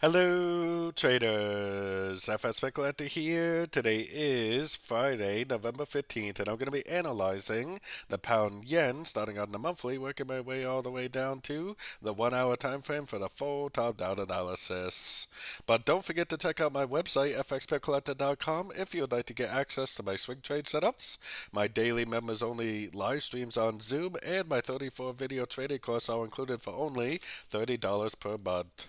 Hello, traders. FX Pip Collector here. Today is Friday, November 15th, and I'm going to be analyzing the pound yen starting on the monthly, working my way all the way down to the 1 hour time frame for the full top down analysis. But don't forget to check out my website, fxpipcollector.com, if you would like to get access to my swing trade setups, my daily members only live streams on Zoom, and my 34 video trading course, all included for only $30 per month.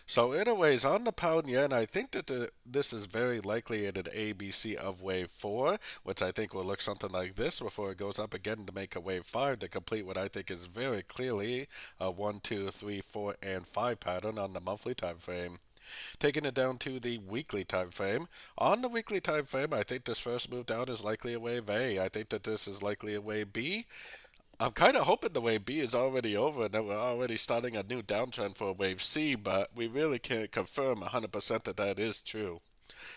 So, anyways, on the pound yen, I think that this is very likely at an ABC of wave 4, which I think will look something like this before it goes up again to make a wave 5 to complete what I think is very clearly a 1, 2, 3, 4, and 5 pattern on the monthly time frame. Taking it down to the weekly time frame. On the weekly time frame, I think this first move down is likely a wave A. I think that this is likely a wave B. I'm kind of hoping the wave B is already over and that we're already starting a new downtrend for wave C, but we really can't confirm 100% that that is true.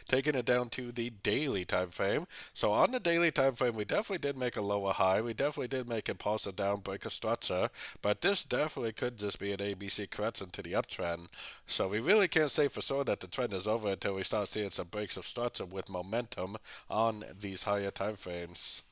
Taking it down to the daily time frame. So on the daily time frame, we definitely did make a lower high. We definitely did make a impulsive down break a structure, but this definitely could just be an ABC correction to the uptrend. So we really can't say for sure that the trend is over until we start seeing some breaks of structure with momentum on these higher time frames.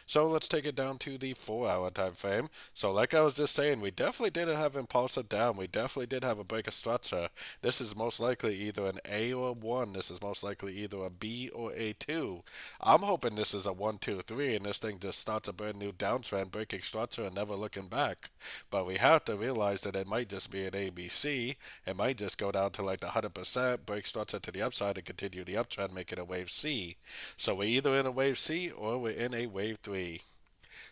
So let's take it down to the 4 hour time frame. So like I was just saying, we definitely didn't have impulsive down. We definitely did have a break of structure. This is most likely either an A or a 1. This is most likely either a B or a 2. I'm hoping this is a 1, 2, 3, and this thing just starts a brand new downtrend, breaking structure and never looking back. But we have to realize that it might just be an ABC. It might just go down to like the 100%, break structure to the upside, and continue the uptrend, making a wave C. So we're either in a wave C or we're in a wave 3.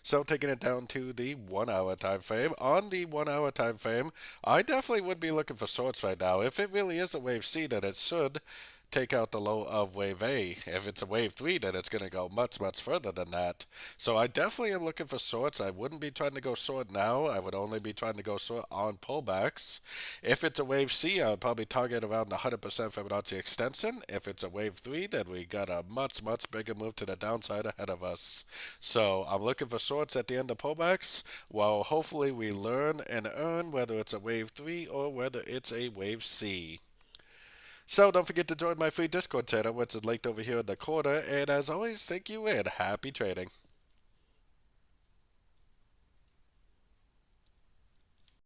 So taking it down to the 1 hour time frame. On the 1 hour time frame, I definitely would be looking for shorts right now. If it really is a wave C, then it should take out the low of wave A. If it's a wave 3, then it's going to go much, much further than that. So I definitely am looking for shorts. I wouldn't be trying to go short now. I would only be trying to go short on pullbacks. If it's a wave C, I would probably target around the 100% Fibonacci extension. If it's a wave 3, then we got a much, much bigger move to the downside ahead of us. So I'm looking for shorts at the end of pullbacks. Well, hopefully we learn and earn whether it's a wave 3 or whether it's a wave C. So don't forget to join my free Discord channel, which is linked over here in the corner. And as always, thank you and happy trading.